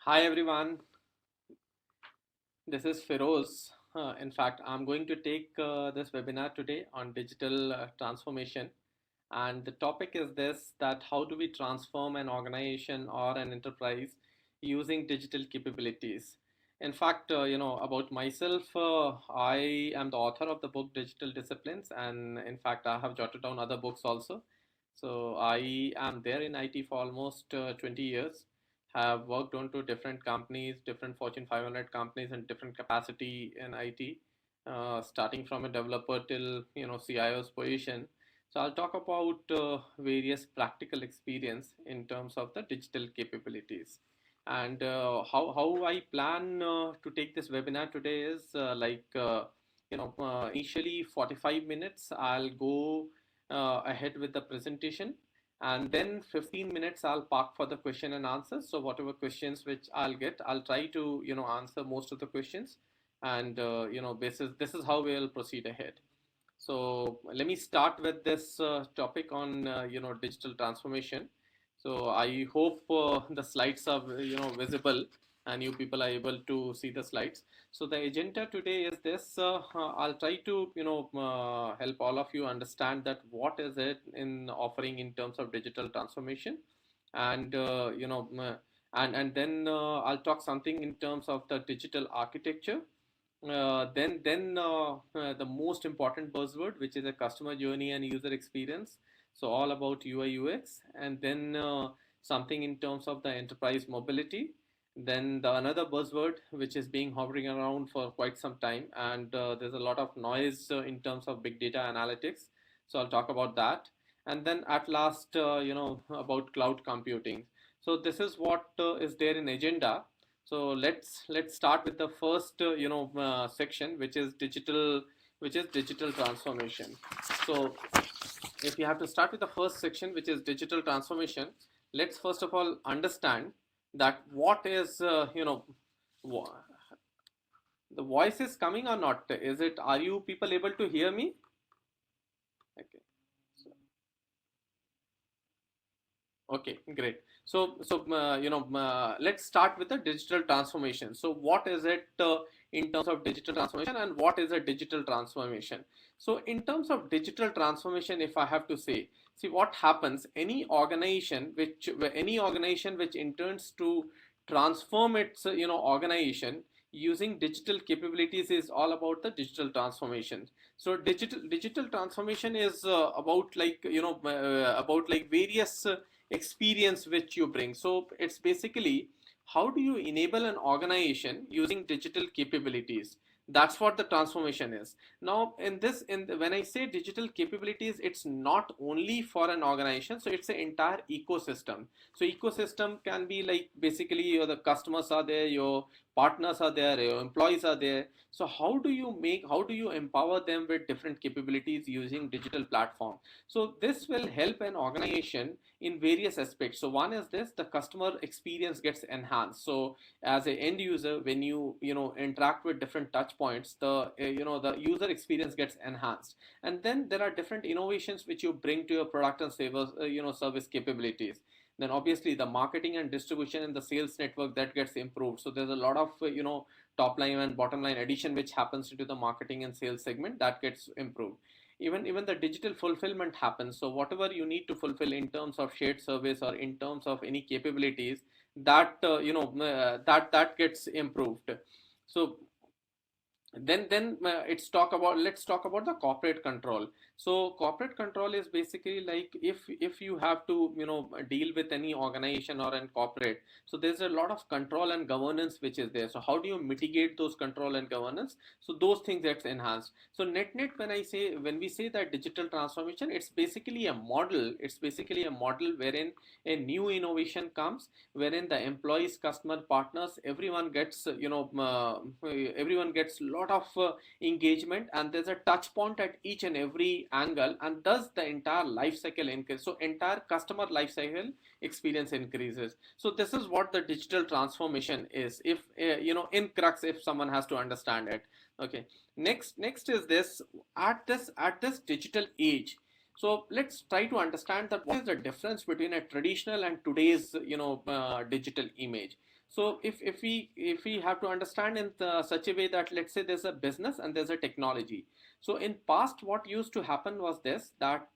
Hi everyone, this is Feroz. In fact, I'm going to take this webinar today on digital transformation. And the topic is this, that how do we transform an organization or an enterprise using digital capabilities? In fact, about myself, I am the author of the book Digital Disciplines. And in fact, I have jotted down other books also. So I am there in IT for almost 20 years, have worked on to different companies, different Fortune 500 companies in different capacity in IT, starting from a developer till CIO's position. So I'll talk about various practical experience in terms of the digital capabilities. And how I plan to take this webinar today is initially 45 minutes I'll go ahead with the presentation, and then 15 minutes I'll park for the question and answers. So whatever questions which I'll get, I'll try to answer most of the questions, and this is how we'll proceed ahead. So let me start with this topic on digital transformation. So I hope the slides are visible and you people are able to see the slides. So the agenda today is this. I'll try to help all of you understand that what is it in offering in terms of digital transformation, and and then I'll talk something in terms of the digital architecture, then the most important buzzword, which is a customer journey and user experience. So all about UI UX, and then something in terms of the enterprise mobility. Then the another buzzword which is being hovering around for quite some time, and there's a lot of noise in terms of big data analytics. So I'll talk about that, and then at last, about cloud computing. So this is what is there in agenda. So let's start with the first section, which is digital transformation. So if you have to start with the first section, which is digital transformation, let's first of all understand that what is the voice is coming or not? Is it? Are you people able to hear me? Okay. Okay, great. So let's start with the digital transformation. So what is it in terms of digital transformation, and what is a digital transformation? So in terms of digital transformation, if I have to say, see what happens, any organization which intends to transform its organization using digital capabilities is all about the digital transformation. So digital transformation is about about like various experience which you bring. So it's basically how do you enable an organization using digital capabilities. That's what the transformation is. Now when I say digital capabilities, it's not only for an organization, so it's an entire ecosystem. So ecosystem can be like basically the customers are there, your partners are there, your employees are there. So how do you empower them with different capabilities using digital platform? So this will help an organization in various aspects. So one is this, the customer experience gets enhanced. So as an end user, when you interact with different touch points, the user experience gets enhanced. And then there are different innovations which you bring to your product and service capabilities. Then obviously the marketing and distribution and the sales network that gets improved. So there's a lot of top line and bottom line addition which happens into the marketing and sales segment that gets improved. Even the digital fulfillment happens. So whatever you need to fulfill in terms of shared service or in terms of any capabilities, that that gets improved. So then let's talk about the corporate control. So corporate control is basically like if you have to deal with any organization or an corporate, so there's a lot of control and governance which is there. So how do you mitigate those control and governance? So those things gets enhanced. So net when we say that digital transformation, it's basically a model wherein a new innovation comes, wherein the employees, customer, partners, everyone gets lot of engagement, and there's a touch point at each and every angle, and thus the entire life cycle increases. So entire customer life cycle experience increases. So this is what the digital transformation is, if in crux, if someone has to understand it. Okay, next is this, at this digital age. So let's try to understand that what is the difference between a traditional and today's digital image. So if we have to understand in such a way that, let's say there's a business and there's a technology. So in past, what used to happen was this, that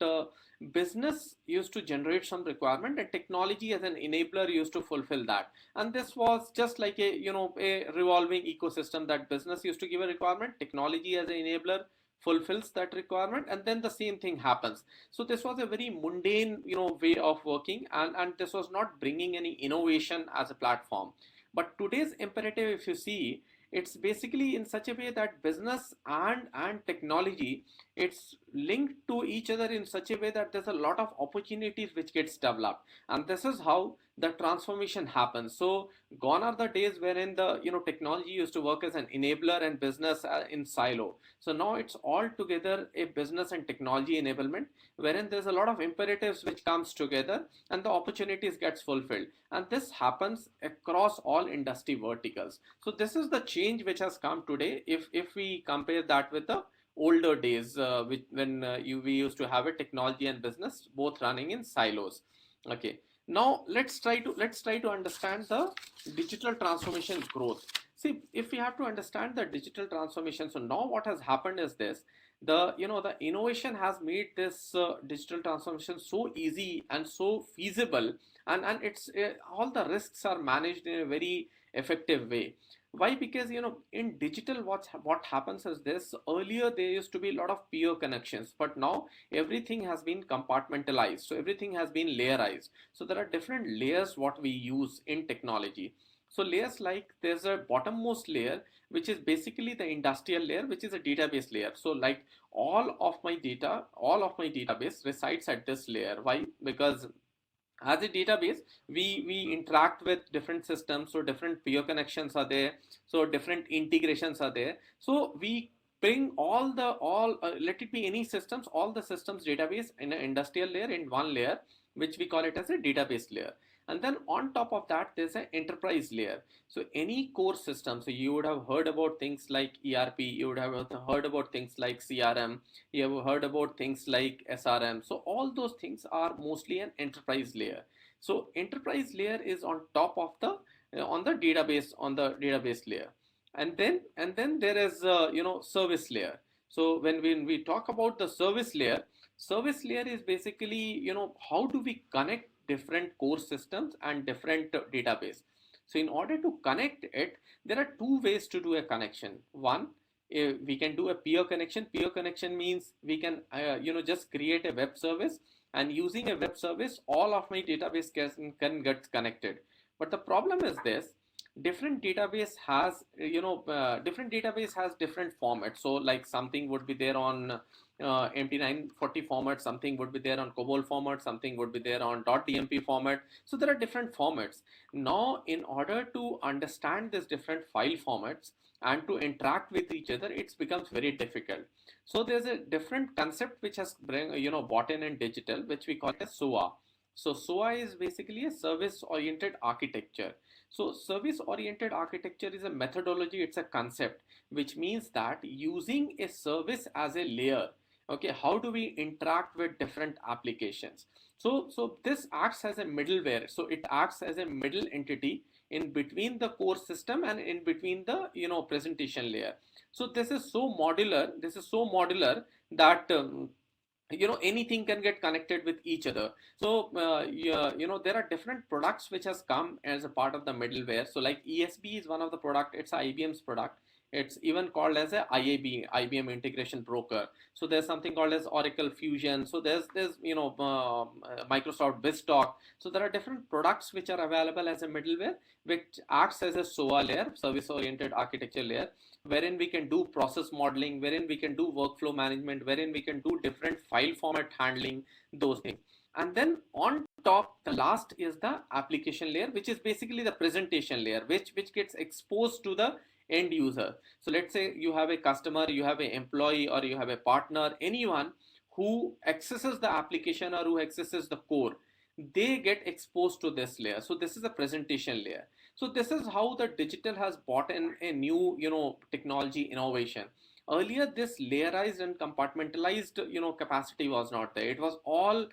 business used to generate some requirement and technology as an enabler used to fulfill that. And this was just like a, a revolving ecosystem, that business used to give a requirement, technology as an enabler fulfills that requirement, and then the same thing happens. So this was a very mundane, way of working, and this was not bringing any innovation as a platform. But today's imperative, if you see, it's basically in such a way that business and technology, it's linked to each other in such a way that there's a lot of opportunities which gets developed, and this is how the transformation happens. So gone are the days wherein the, technology used to work as an enabler and business in silo. So now it's all together a business and technology enablement, wherein there's a lot of imperatives which comes together and the opportunities gets fulfilled. And this happens across all industry verticals. So this is the change which has come today. If we compare that with the older days, when we used to have a technology and business both running in silos. Okay. Now let's try to understand the digital transformation growth. See, if we have to understand the digital transformation, so now what has happened is this: the innovation has made this digital transformation so easy and so feasible, and it's all the risks are managed in a very effective way. Why? Because in digital, what happens is this: earlier there used to be a lot of peer connections, but now everything has been compartmentalized, so everything has been layerized. So there are different layers what we use in technology. So layers, like there's a bottommost layer which is basically the industrial layer, which is a database layer. So like all of my database resides at this layer. Why? Because as a database, we interact with different systems, so different peer connections are there, so different integrations are there. So we bring let it be any systems, all the systems database in an industrial layer in one layer, which we call it as a database layer. And then on top of that, there's an enterprise layer. So any core system, so you would have heard about things like ERP, you would have heard about things like CRM, you have heard about things like SRM. So all those things are mostly an enterprise layer. So enterprise layer is on top of the on the database layer. And then there is service layer. So when we talk about the service layer is basically, how do we connect different core systems and different database. So in order to connect it, there are two ways to do a connection. One, we can do a peer connection. Peer connection means we can just create a web service, and using a web service, all of my database can get connected. But the problem is this: different database has different formats. So like something would be there on MT940 format, something would be there on COBOL format, something would be there on .dmp format. So there are different formats. Now in order to understand these different file formats and to interact with each other, it becomes very difficult. So there's a different concept which has brought in digital, which we call it as SOA. So SOA is basically a service oriented architecture. So service oriented architecture is a methodology, it's a concept, which means that using a service as a layer, okay, how do we interact with different applications? So this acts as a middleware. So it acts as a middle entity in between the core system and in between the presentation layer. So this is so modular that anything can get connected with each other. So there are different products which has come as a part of the middleware. So like ESB is one of the product, it's IBM's product. It's even called as a IBM integration broker. So there's something called as Oracle Fusion. So there's Microsoft BizTalk. So there are different products which are available as a middleware, which acts as a SOA layer, service oriented architecture layer, wherein we can do process modeling, wherein we can do workflow management, wherein we can do different file format handling, those things. And then on top, the last is the application layer, which is basically the presentation layer, which gets exposed to the end user. So let's say you have a customer, you have an employee, or you have a partner, anyone who accesses the application or who accesses the core, they get exposed to this layer. So this is a presentation layer. So this is how the digital has brought in a new technology innovation. Earlier, this layerized and compartmentalized capacity was not there. It was all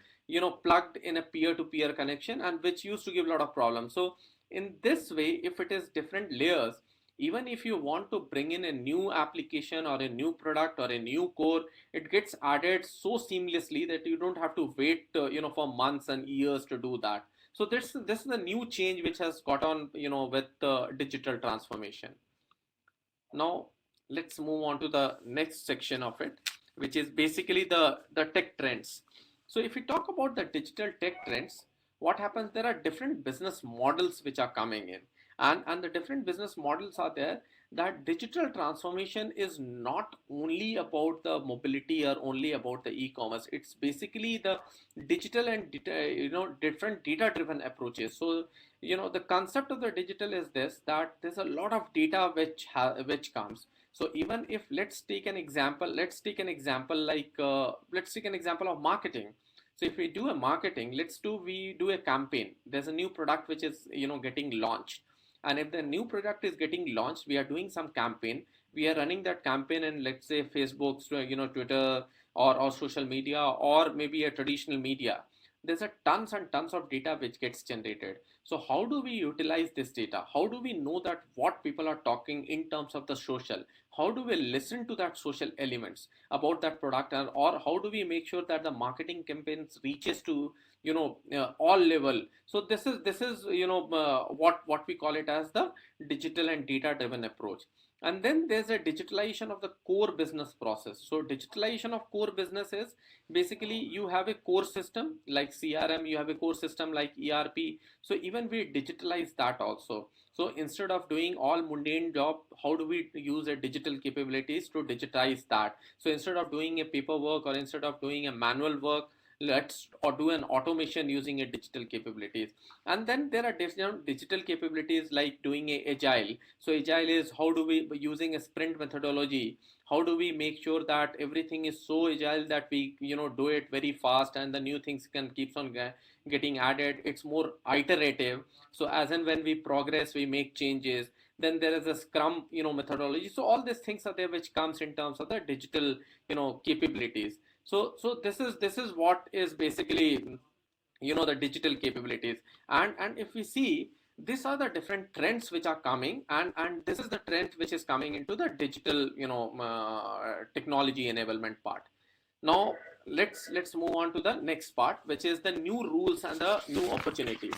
plugged in a peer-to-peer connection, and which used to give a lot of problems. So in this way, if it is different layers, even if you want to bring in a new application or a new product or a new core, it gets added so seamlessly that you don't have to wait for months and years to do that. So this is a new change which has got on with digital transformation. Now let's move on to the next section of it, which is basically the tech trends. So if we talk about the digital tech trends, what happens, there are different business models which are coming in, and the different business models are there. That digital transformation is not only about the mobility or only about the e-commerce. It's basically the digital and different data driven approaches. So the concept of the digital is this, that there's a lot of data which comes. So even if, let's take an example like let's take an example of marketing. So if we do a marketing, we do a campaign, there's a new product which is getting launched, and if the new product is getting launched, we are doing some campaign, we are running that campaign in, let's say, Facebook, Twitter, or social media, or maybe a traditional media. There's a tons and tons of data which gets generated. So how do we utilize this data? How do we know that what people are talking in terms of the social? How do we listen to that social elements about that product? Or how do we make sure that the marketing campaigns reaches to all level? So this is what we call it as the digital and data driven approach. And then there's a digitalization of the core business process. So digitalization of core business is basically, you have a core system like CRM, you have a core system like ERP. So even we digitalize that also. So instead of doing all mundane job, how do we use a digital capabilities to digitize that? So instead of doing a paperwork, or instead of doing a manual work, let's or do an automation using a digital capabilities. And then there are different digital capabilities like doing a agile. So agile is, how do we, using a sprint methodology, how do we make sure that everything is so agile that we do it very fast, and the new things can keeps on getting added. It's more iterative. So as and when we progress, we make changes. Then there is a scrum methodology. So all these things are there which comes in terms of the digital capabilities. So this is what is basically the digital capabilities. And if we see, these are the different trends which are coming, and this is the trend which is coming into the digital technology enablement part. Now let's move on to the next part, which is the new rules and the new opportunities.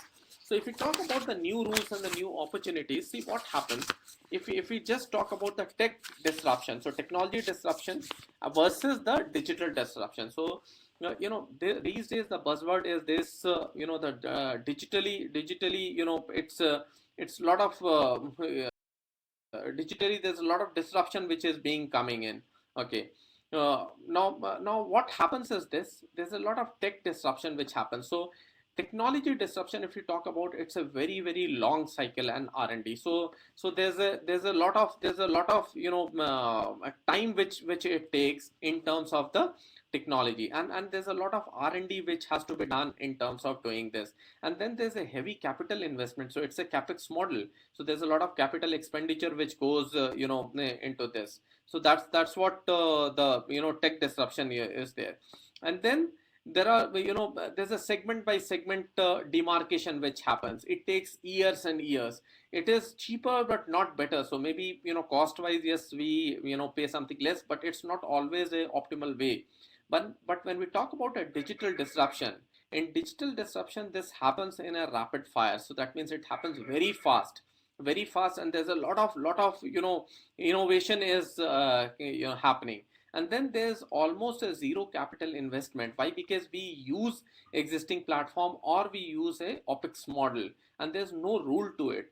So if we talk about the new rules and the new opportunities, see what happens if we just talk about the tech disruption, so technology disruption versus the digital disruption. So these days the buzzword is this, the digitally, it's a lot of digitally, there's a lot of disruption which is being coming in. Okay. Now what happens is this, there's a lot of tech disruption which happens. So technology disruption, if you talk about, it's a very very long cycle and R&D. So there's a lot of time which it takes in terms of the technology, and there's a lot of R&D which has to be done in terms of doing this. And then there's a heavy capital investment, so it's a capex model. So there's a lot of capital expenditure which goes into this. So that's what the tech disruption is there. And then there are there's a segment by segment demarcation which happens. It takes years and years. It is cheaper but not better. So maybe cost wise, yes, we pay something less, but it's not always a optimal way. But when we talk about a digital disruption, in digital disruption, this happens in a rapid fire. So that means it happens very fast, very fast, and there's a lot of innovation is happening. And then there's almost a zero capital investment. Why? Because we use existing platform, or we use a OpEx model, and there's no rule to it.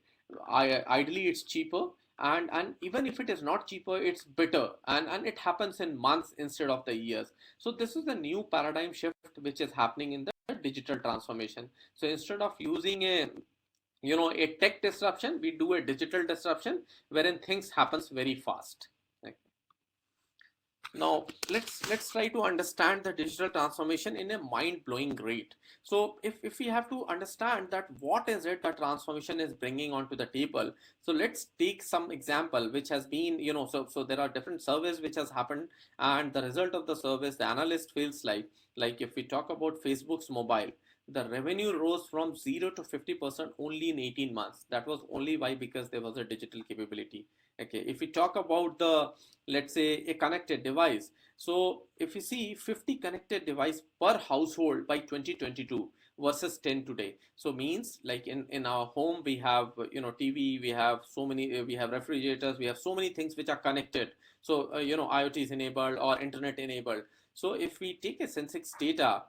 Ideally it's cheaper, and even if it is not cheaper, it's better, and it happens in months instead of the years. So this is the new paradigm shift which is happening in the digital transformation. So instead of using a tech disruption, we do a digital disruption wherein things happens very fast. Now let's try to understand the digital transformation in a mind-blowing rate. So if we have to understand that what is it that transformation is bringing onto the table, so let's take some example which has been so there are different surveys which has happened, and the result of the surveys, the analyst feels like if we talk about Facebook's mobile. the revenue rose from 0 to 50% only in 18 months. That was only why because there was a digital capability. Okay, if we talk about the, let's say, a connected device, so if you see 50 connected device per household by 2022 versus 10 today, so means like in our home we have TV, we have so many we have refrigerators, we have so many things which are connected. So IoT is enabled or internet enabled. So if we take a Sensex data,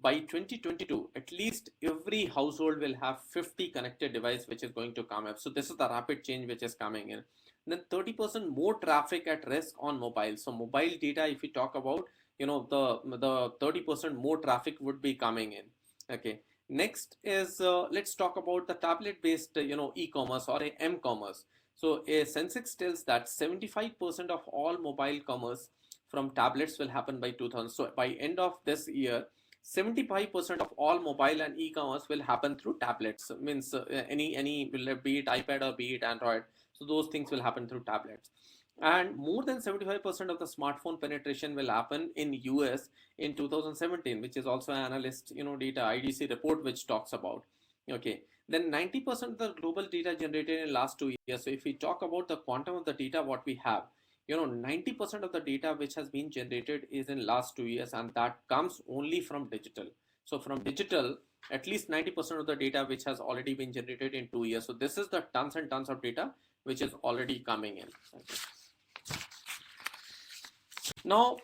by 2022 at least every household will have 50 connected device which is going to come up. So this is the rapid change which is coming in. Then 30% more traffic at risk on mobile. So mobile data, if we talk about, the 30% more traffic would be coming in. Okay, next is let's talk about the tablet based e-commerce or a m-commerce. So a Sensex tells that 75% of all mobile commerce from tablets will happen by 2000. So by end of this year, 75% of all mobile and e-commerce will happen through tablets. Means any be it iPad or be it Android. So those things will happen through tablets. And more than 75% of the smartphone penetration will happen in US in 2017, which is also an analyst data IDC report which talks about. Okay, then 90% of the global data generated in last 2 years. So if we talk about the quantum of the data what we have, 90% of the data which has been generated is in last 2 years, and that comes only from digital. So from digital, at least 90% of the data which has already been generated in 2 years. So this is the tons and tons of data which is already coming in. Okay. Now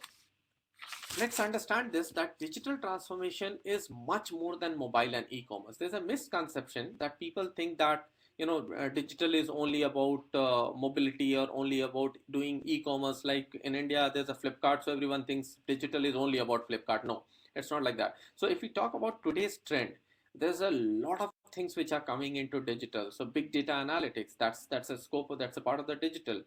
let's understand this, that digital transformation is much more than mobile and e-commerce. There's a misconception that people think that digital is only about mobility or only about doing e-commerce. Like in India there's a Flipkart, so everyone thinks digital is only about Flipkart. No, it's not like that. So if we talk about today's trend, there's a lot of things which are coming into digital. So big data analytics, that's a scope, that's a part of the digital.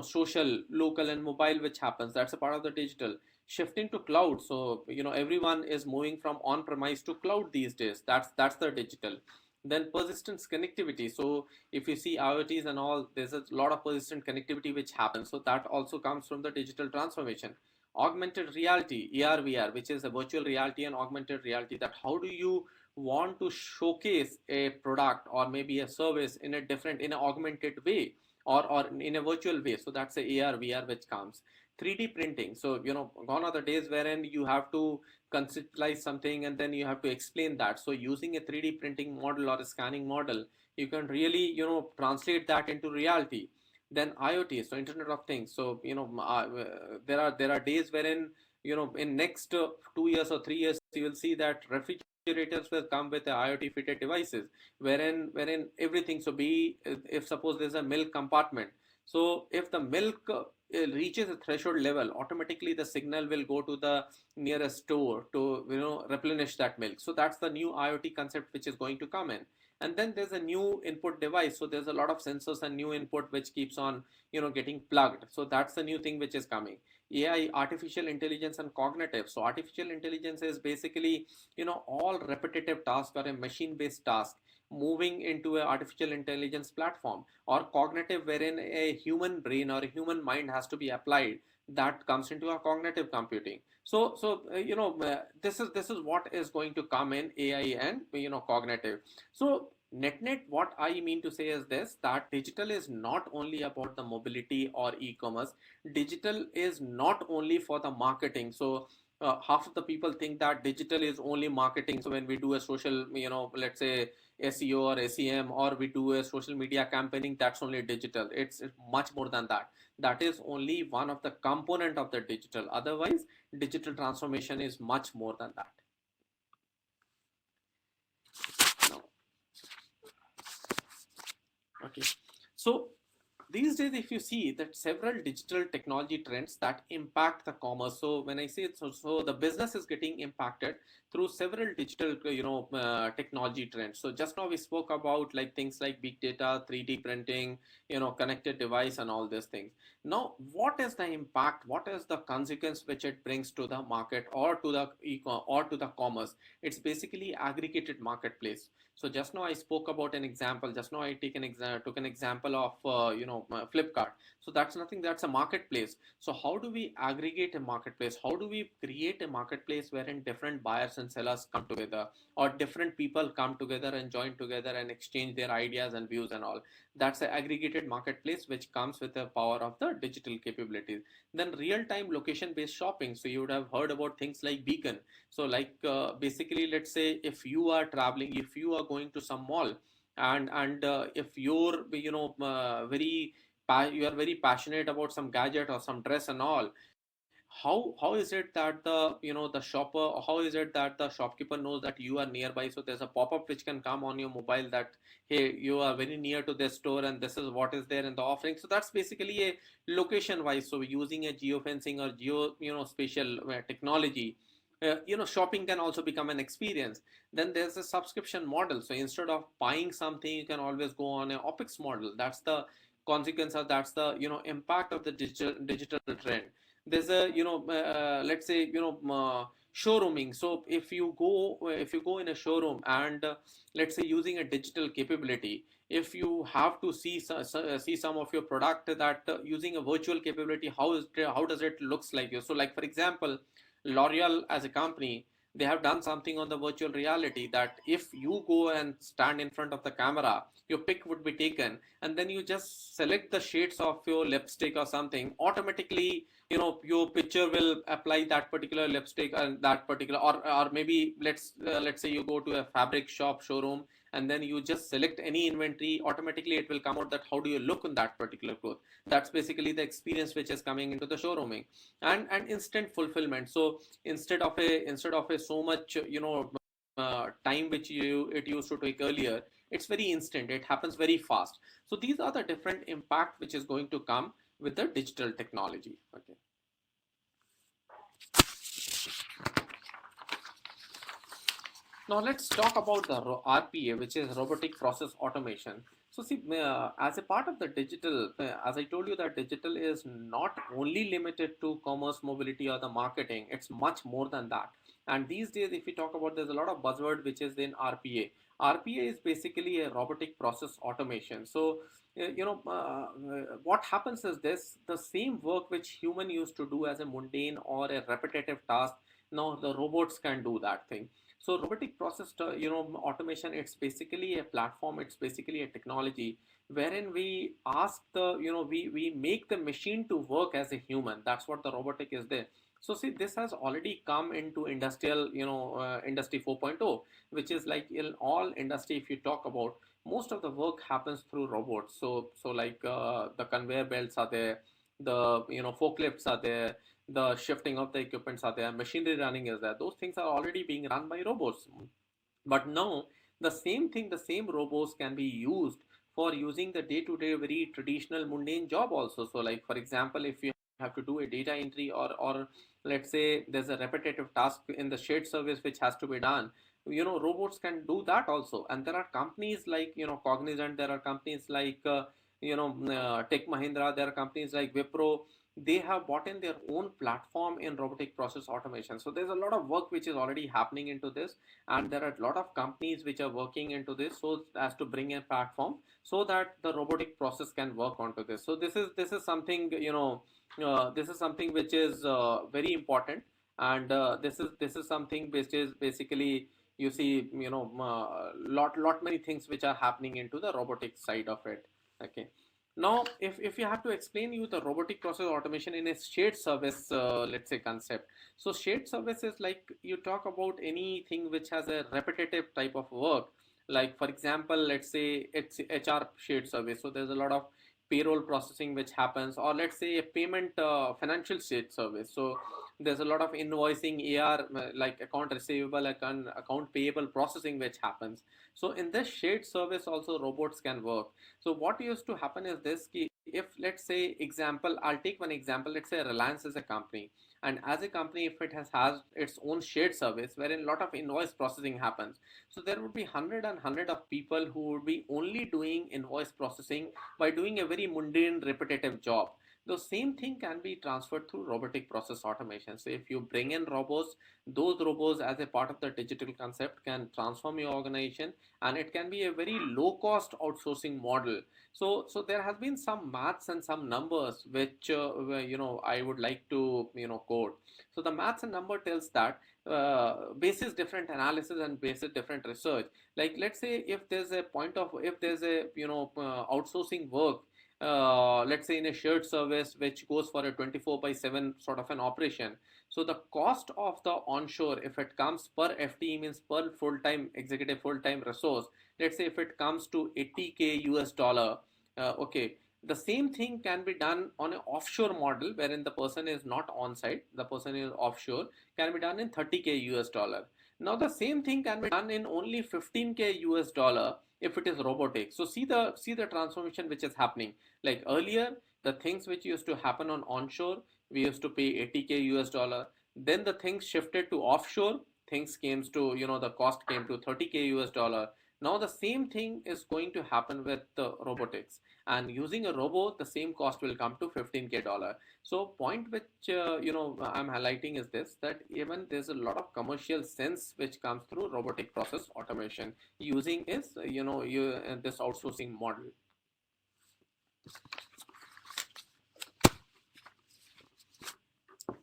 Social, local and mobile which happens, that's a part of the digital. Shifting to cloud, so everyone is moving from on-premise to cloud these days. That's the digital. Then persistence connectivity. So if you see IoTs and all, there's a lot of persistent connectivity which happens. So that also comes from the digital transformation. Augmented reality, AR, VR, which is a virtual reality and augmented reality. That how do you want to showcase a product or maybe a service in an augmented way or in a virtual way. So that's a AR, VR which comes. 3D printing. So, gone are the days wherein you have to conceptualize something and then you have to explain that. So using a 3D printing model or a scanning model, you can really, translate that into reality. Then IoT, so Internet of Things. So, there are days wherein, in next 2 years or 3 years, you will see that refrigerators will come with the IoT fitted devices, wherein everything. So if suppose there's a milk compartment, so if the milk reaches a threshold level, automatically the signal will go to the nearest store to replenish that milk. So that's the new IoT concept which is going to come in. And then there's a new input device. So there's a lot of sensors and new input which keeps on getting plugged. So that's the new thing which is coming. AI, artificial intelligence and cognitive. So artificial intelligence is basically all repetitive tasks or a machine based task moving into an artificial intelligence platform, or cognitive wherein a human brain or a human mind has to be applied, that comes into a cognitive computing. So this is what is going to come in AI and cognitive. So net what I mean to say is this, that digital is not only about the mobility or e-commerce. Digital is not only for the marketing. So half of the people think that digital is only marketing. So when we do a social, let's say SEO or SEM, or we do a social media campaigning, that's only digital. It's much more than that. That is only one of the component of the digital. Otherwise, digital transformation is much more than that. No. Okay. So these days, if you see that several digital technology trends that impact the commerce. So when I say it, so the business is getting impacted through several digital, technology trends. So just now we spoke about like things like big data, 3D printing, connected device and all these things. Now, what is the impact? What is the consequence which it brings to the market or to the or to the commerce? It's basically aggregated marketplace. So just now I spoke about an example. Just now I took an example of Flipkart. So that's nothing, that's a marketplace. So how do we aggregate a marketplace? How do we create a marketplace wherein different buyers and sellers come together, or different people come together and join together and exchange their ideas and views and all? That's an aggregated marketplace which comes with the power of the digital capabilities. Then real-time location-based shopping. So you would have heard about things like beacon. So like basically, let's say if you are traveling, if you are going to some mall, and if you're you are very passionate about some gadget or some dress and all, how is it that the shopper, how is it that the shopkeeper knows that you are nearby? So there's a pop-up which can come on your mobile that, hey, you are very near to this store and this is what is there in the offering. So that's basically a location wise. So using a geofencing or spatial technology, shopping can also become an experience. Then there's a subscription model. So instead of buying something, you can always go on an opex model. That's the consequence, of that's the impact of the digital trend. There's a let's say showrooming. So if you go in a showroom and let's say using a digital capability, if you have to see some of your product, that using a virtual capability, how does it looks like you? So like for example, L'Oreal as a company, they have done something on the virtual reality, that if you go and stand in front of the camera, your pic would be taken, and then you just select the shades of your lipstick or something. Automatically, your picture will apply that particular lipstick and that particular, or maybe let's say you go to a fabric shop showroom, and then you just select any inventory. Automatically it will come out that how do you look in that particular cloth. That's basically the experience which is coming into the showrooming. And instant fulfillment. So instead of a so much time which it used to take earlier, it's very instant, it happens very fast. So these are the different impact which is going to come with the digital technology. Okay. Now let's talk about the RPA, which is robotic process automation. So see, as a part of the digital, as I told you, that digital is not only limited to commerce, mobility, or the marketing. It's much more than that. And these days, if we talk about, there's a lot of buzzword which is in RPA. RPA is basically a robotic process automation. So what happens is this: the same work which human used to do as a mundane or a repetitive task, now the robots can do that thing. So robotic process automation, it's basically a platform, it's basically a technology wherein we ask we make the machine to work as a human. That's what the robotic is there. So see, this has already come into industrial, industry 4.0, which is like in all industry, if you talk about, most of the work happens through robots. So like the conveyor belts are there, the forklifts are there, the shifting of the equipments are there, machinery running is there. Those things are already being run by robots. But now the same thing, the same robots can be used for using the day-to-day very traditional mundane job also. So like for example, if you have to do a data entry, or let's say there's a repetitive task in the shared service which has to be done, robots can do that also. And there are companies like Cognizant, there are companies like Tech Mahindra, there are companies like Wipro. They have bought in their own platform in robotic process automation. So there's a lot of work which is already happening into this, and there are a lot of companies which are working into this so as to bring a platform so that the robotic process can work onto this. So this is something this is something which is very important. And this is something which is basically, you see, lot many things which are happening into the robotic side of it. Okay. Now, if you have to explain you the robotic process automation in a shared service, let's say concept. So shared service is like you talk about anything which has a repetitive type of work. Like for example, let's say it's HR shared service. So there's a lot of payroll processing which happens, or let's say a payment financial shared service. So there's a lot of invoicing, AR, like account receivable, account payable processing which happens. So in this shared service also robots can work. So what used to happen is this: if let's say example, I'll take one example. Let's say Reliance is a company, and as a company, if it has its own shared service wherein a lot of invoice processing happens, so there would be hundred of people who would be only doing invoice processing by doing a very mundane repetitive job. The same thing can be transferred through robotic process automation. So if you bring in robots, those robots as a part of the digital concept can transform your organization, and it can be a very low cost outsourcing model. So there has been some maths and some numbers which I would like to quote. So the maths and number tells that basis different analysis and basis different research. Like let's say if there's a outsourcing work, let's say in a shared service which goes for a 24/7 sort of an operation. So the cost of the onshore, if it comes per FTE, means per full-time executive full-time resource, let's say if it comes to 80K US dollar, okay, the same thing can be done on an offshore model wherein the person is not on site, the person is offshore, can be done in 30K US dollar. Now the same thing can be done in only 15K US dollar if it is robotic. So see the transformation which is happening. Like earlier, the things which used to happen on onshore, we used to pay 80K US dollar. Then the things shifted to offshore, things came to, the cost came to 30K US dollar. Now the same thing is going to happen with the robotics, and using a robot, the same cost will come to 15K dollar. So point which I'm highlighting is this, that even there's a lot of commercial sense which comes through robotic process automation using is this outsourcing model.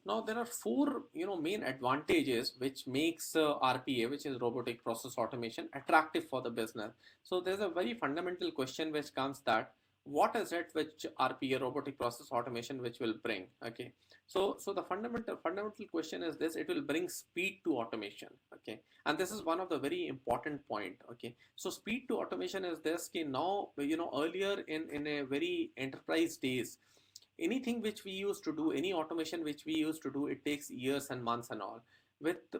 Now there are four main advantages which makes RPA, which is robotic process automation, attractive for the business. So there's a very fundamental question which comes, that what is it which RPA, robotic process automation, which will bring? Okay, so the fundamental question is this: it will bring speed to automation. Okay, and this is one of the very important point. Okay, so speed to automation is this: now earlier in a very enterprise days, anything which we used to do, any automation which we used to do, it takes years and months and all. With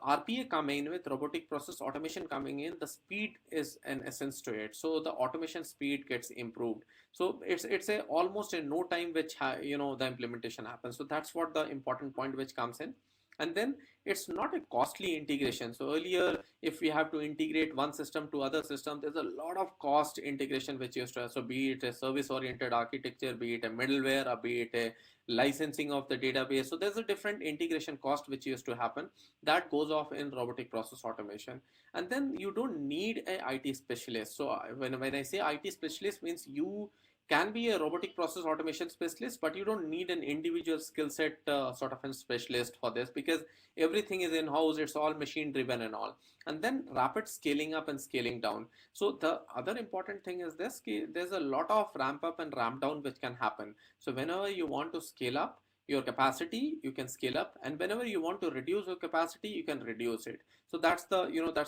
RPA coming in, with robotic process automation coming in, the speed is an essence to it. So the automation speed gets improved. So it's a almost in no time which the implementation happens. So that's what the important point which comes in. And then it's not a costly integration. So earlier, if we have to integrate one system to other system, there's a lot of cost integration which used to have. So be it a service oriented architecture, be it a middleware, or be it a licensing of the database. So there's a different integration cost which used to happen. That goes off in robotic process automation. And then you don't need a IT specialist. So when I say IT specialist, means you can be a robotic process automation specialist, but you don't need an individual skill set sort of a specialist for this, because everything is in house, it's all machine driven and all. And then rapid scaling up and scaling down. So the other important thing is this: there's a lot of ramp up and ramp down which can happen. So whenever you want to scale up your capacity, you can scale up, and whenever you want to reduce your capacity, you can reduce it. So that's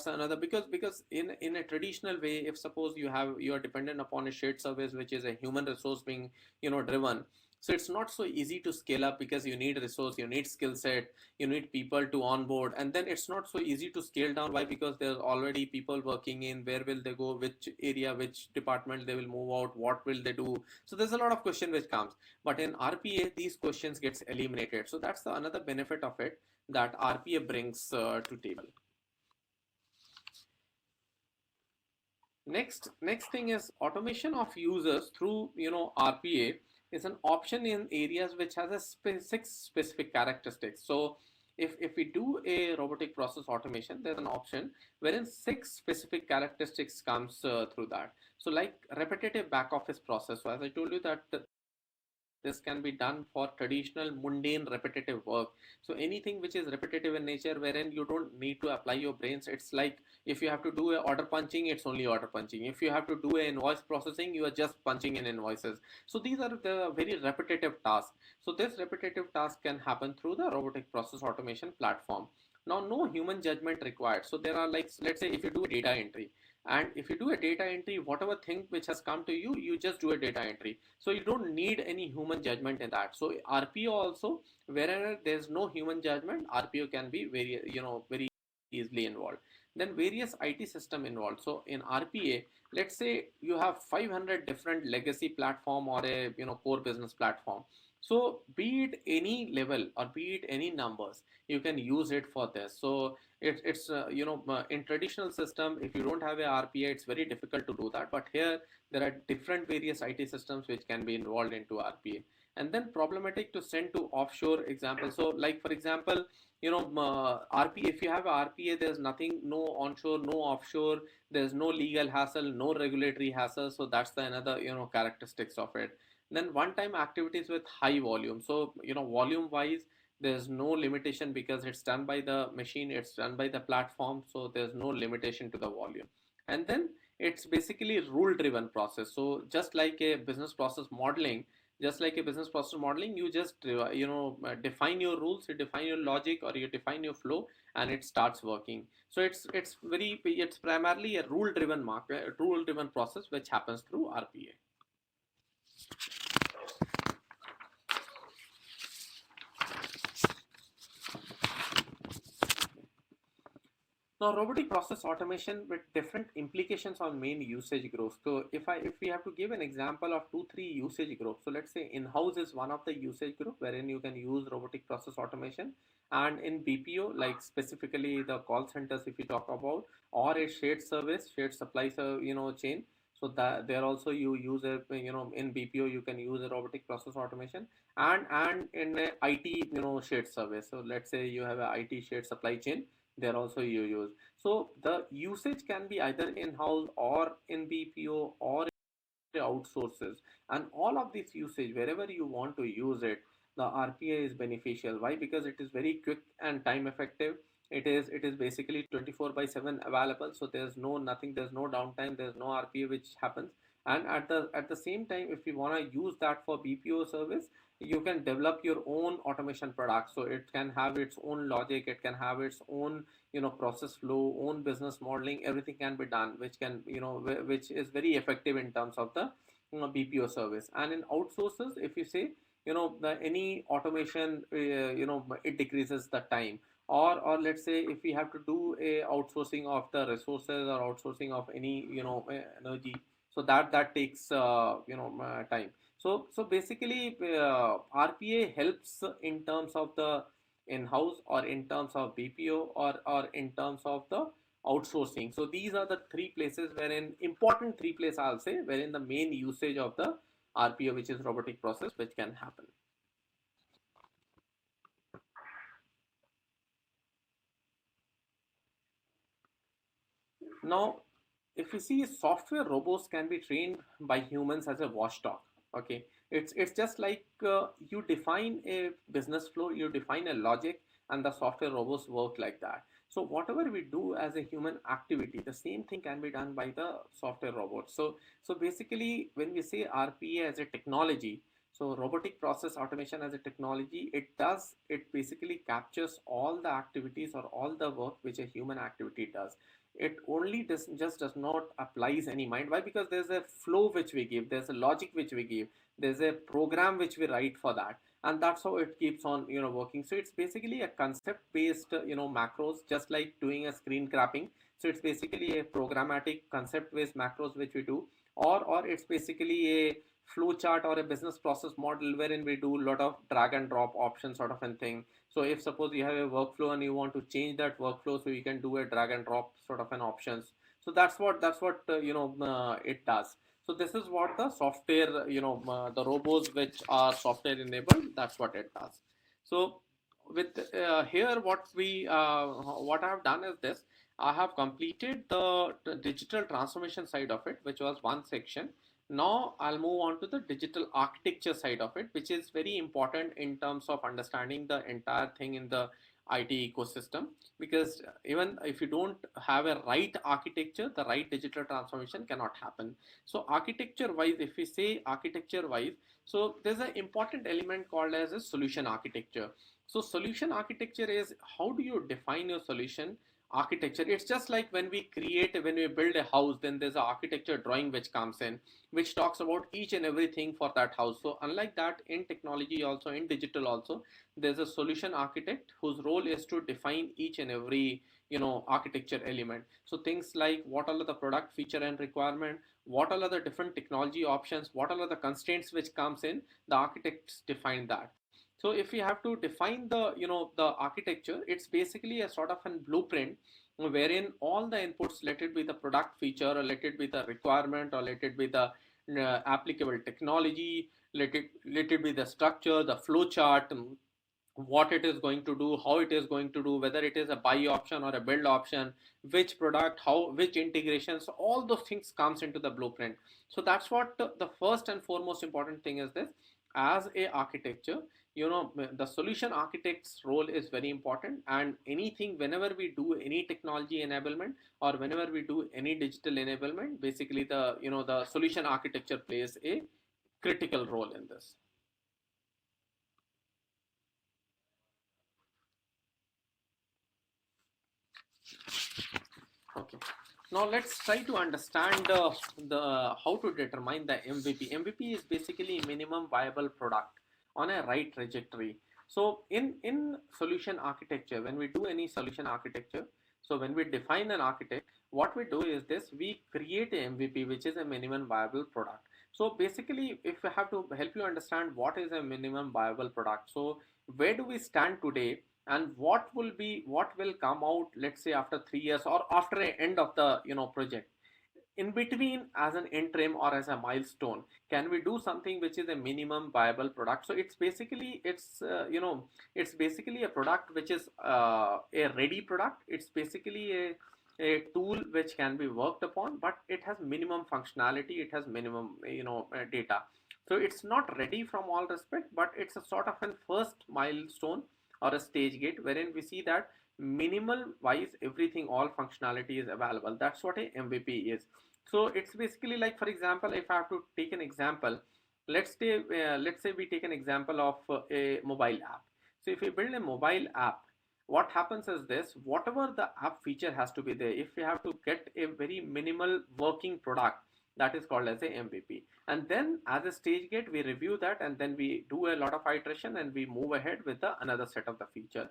another, because in a traditional way, if suppose you are dependent upon a shared service which is a human resource being driven, so it's not so easy to scale up, because you need resource, you need skill set, you need people to onboard, and then it's not so easy to scale down. Why? Because there's already people working in, where will they go, which area, which department they will move out, what will they do. So there's a lot of question which comes, but in RPA these questions gets eliminated. So that's the another benefit of it that RPA brings to table. Next thing is automation of users through RPA is an option in areas which has a six specific characteristics. So if we do a robotic process automation, there's an option wherein six specific characteristics comes through that. So like repetitive back office process. So as I told you that this can be done for traditional mundane repetitive work. So anything which is repetitive in nature, wherein you don't need to apply your brains. It's like if you have to do a order punching, it's only order punching. If you have to do a invoice processing, you are just punching in invoices. So these are the very repetitive tasks. So this repetitive task can happen through the robotic process automation platform. Now no human judgment required. So there are, like, let's say if you do data entry, and if you do a data entry, whatever thing which has come to you, you just do a data entry. So you don't need any human judgment in that. So RPO also, wherever there's no human judgment, RPO can be very easily involved. Then various IT system involved. So in RPA, let's say you have 500 different legacy platform or a core business platform. So be it any level or be it any numbers, you can use it for this. So it's in traditional system, if you don't have a RPA, it's very difficult to do that. But here there are different various IT systems which can be involved into RPA. and then problematic to send to offshore example. So like for example, RPA, if you have a RPA, there's nothing, no onshore, no offshore, there's no legal hassle, no regulatory hassle. So that's the another, characteristics of it. Then one-time activities with high volume. So, volume wise, there's no limitation because it's done by the machine, it's done by the platform. So there's no limitation to the volume. And then it's basically rule driven process. So just like a business process modeling, you just define your rules, you define your logic, or you define your flow, and it starts working. So it's primarily a rule driven process which happens through RPA. Now, robotic process automation with different implications on main usage groups. So, if we have to give an example of 2-3 usage groups, so let's say in-house is one of the usage group wherein you can use robotic process automation, and in BPO, like specifically the call centers, if you talk about, or a shared service, shared supply, chain. So that there also you use a, in BPO you can use a robotic process automation, and in a IT, shared service. So let's say you have a IT shared supply chain, there also you use. So the usage can be either in-house or in BPO or outsources, and all of this usage wherever you want to use it, the RPA is beneficial. Why? Because it is very quick and time effective. It is basically 24/7 available, so there's no downtime, there's no RPA which happens. And at the same time, if you want to use that for BPO service, you can develop your own automation product. So it can have its own logic, it can have its own, process flow, own business modeling, everything can be done, which can, which is very effective in terms of the, BPO service. And in outsources, if you say, any automation, it decreases the time. Or let's say if we have to do a outsourcing of the resources or outsourcing of any, energy, so that takes, time. So basically, RPA helps in terms of the in-house, or in terms of BPO, or in terms of the outsourcing. So these are the three places wherein, important three places I'll say, wherein the main usage of the RPA, which is robotic process, which can happen. Now, if you see, software robots can be trained by humans as a watchdog. Okay, it's just like, you define a business flow, you define a logic, and the software robots work like that. So whatever we do as a human activity, the same thing can be done by the software robot. So basically, when we say RPA as a technology, so robotic process automation as a technology, it basically captures all the activities or all the work which a human activity does. It only does not applies any mind. Why? Because there's a flow which we give, there's a logic which we give, there's a program which we write for that, and that's how it keeps on, working. So it's basically a concept based, macros, just like doing a screen grabbing. So it's basically a programmatic concept based macros which we do, or it's basically a flow chart or a business process model wherein we do a lot of drag and drop option sort of a thing. So if suppose you have a workflow and you want to change that workflow, so you can do a drag and drop sort of an options. So that's what it does. So this is what the software, the robots which are software enabled, that's what it does. So with here, what I have done is this. I have completed the digital transformation side of it, which was one section. Now I'll move on to the digital architecture side of it, which is very important in terms of understanding the entire thing in the IT ecosystem. Because even if you don't have a right architecture, the right digital transformation cannot happen. So architecture wise, if we say architecture wise, so there's an important element called as a solution architecture. So solution architecture is, how do you define your solution architecture? It's just like when we build a house, then there's an architecture drawing which comes in, which talks about each and everything for that house. So unlike that, in technology also, in digital also, there's a solution architect whose role is to define each and every, architecture element. So things like, what are the product feature and requirement, what are the different technology options, what are the constraints which comes in, the architects define that. So if we have to define the, the architecture, it's basically a sort of a blueprint wherein all the inputs, let it be the product feature, or let it be the requirement, or let it be the applicable technology, let it be the structure, the flow chart, what it is going to do, how it is going to do, whether it is a buy option or a build option, which product, how, which integrations, all those things comes into the blueprint. So that's what the first and foremost important thing is this. As a architecture, the solution architect's role is very important, and anything, whenever we do any technology enablement or whenever we do any digital enablement, basically the solution architecture plays a critical role in this. Okay. Now let's try to understand the how to determine the MVP. MVP is basically minimum viable product on a right trajectory. So in solution architecture, when we do any solution architecture, so when we define an architect, what we do is this: we create a MVP, which is a minimum viable product. So basically, if I have to help you understand what is a minimum viable product, so where do we stand today, and what will come out, let's say after 3 years or after the end of the project, in between, as an interim or as a milestone, can we do something which is a minimum viable product? So it's basically, it's basically a product which is a ready product. It's basically a tool which can be worked upon, but it has minimum functionality, it has minimum data. So it's not ready from all respect, but it's a sort of a first milestone or a stage gate wherein we see that minimal wise everything, all functionality is available. That's what a MVP is. So it's basically like, for example, if I have to take an example, let's say we take an example of a mobile app. So if we build a mobile app, what happens is this: whatever the app feature has to be there, if we have to get a very minimal working product, that is called as a MVP. And then as a stage gate, we review that, and then we do a lot of iteration and we move ahead with the another set of the feature.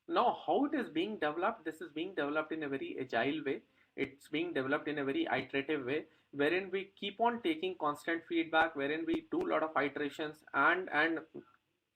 Now, how it is being developed? This is being developed in a very agile way. It's being developed in a very iterative way, wherein we keep on taking constant feedback, wherein we do a lot of iterations, and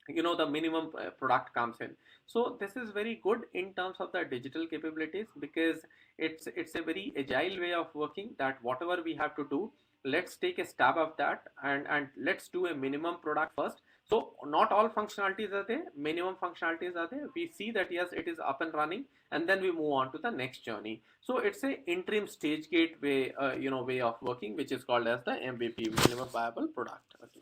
the minimum product comes in. So this is very good in terms of the digital capabilities, because it's a very agile way of working, that whatever we have to do, let's take a stab of that, and let's do a minimum product first. So not all functionalities are there, minimum functionalities are there, we see that yes, it is up and running, and then we move on to the next journey. So it's a interim stage gate way, way of working, which is called as the MVP, minimum viable product. Okay.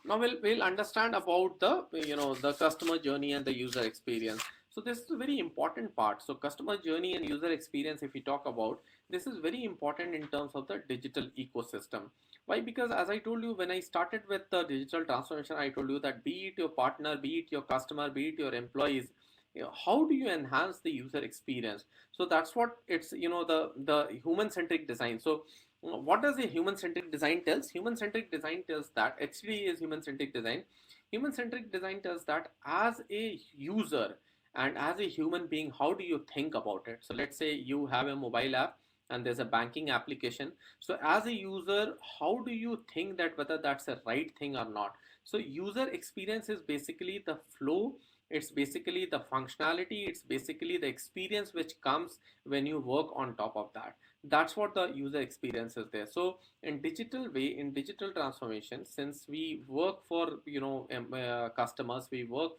Now we'll understand about the customer journey and the user experience. So this is a very important part. So customer journey and user experience, if we talk about, this is very important in terms of the digital ecosystem. Why? Because as I told you, when I started with the digital transformation, I told you that, be it your partner, be it your customer, be it your employees, how do you enhance the user experience? So that's what it's, the human centric design. So what does a human centric design tells? Human centric design tells that, actually is human centric design. Human centric design tells that as a user and as a human being, how do you think about it? So let's say you have a mobile app and there's a banking application. So as a user, how do you think that whether that's a right thing or not? So user experience is basically the flow, it's basically the functionality, it's basically the experience which comes when you work on top of that. That's what the user experience is there. So in digital way, in digital transformation, since we work for customers, we work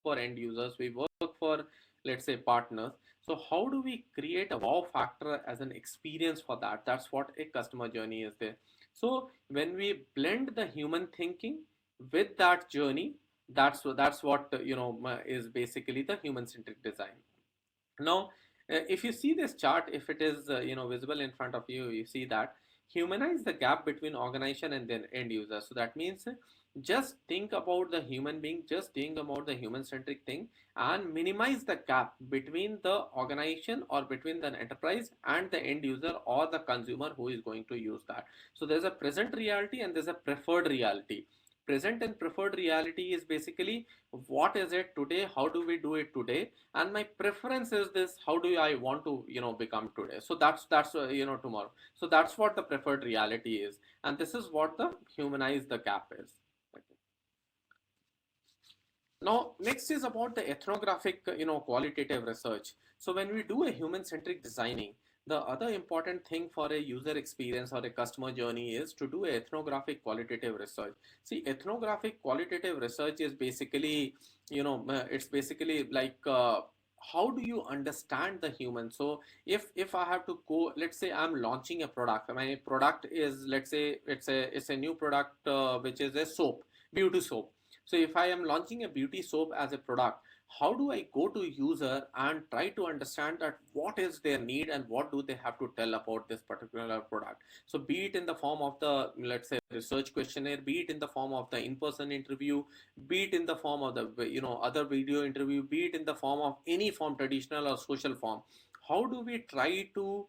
for end users, we work for, let's say, partners. So how do we create a wow factor as an experience for that? That's what a customer journey is there. So when we blend the human thinking with that journey, that's what is basically the human centric design. Now, if you see this chart, if it is visible in front of you, you see that humanize the gap between organization and then end user. So that means just think about the human being, just think about the human centric thing, and minimize the gap between the organization or between the enterprise and the end user or the consumer who is going to use that. So there's a present reality and there's a preferred reality. Present and preferred reality is basically, what is it today, how do we do it today, and my preference is this, how do I want to become today. So that's tomorrow. So that's what the preferred reality is, and this is what the humanize the gap is. Now next is about the ethnographic qualitative research. So when we do a human centric designing, The other important thing for a user experience or a customer journey is to do ethnographic qualitative research. See, ethnographic qualitative research is basically, it's basically like how do you understand the human? So if I have to go, let's say I'm launching a product. My product is, let's say it's a new product which is a soap, beauty soap. So if I am launching a beauty soap as a product, how do I go to user and try to understand that what is their need and what do they have to tell about this particular product? So be it in the form of the, let's say, research questionnaire, be it in the form of the in-person interview, be it in the form of the other video interview, be it in the form of any form, traditional or social form, how do we try to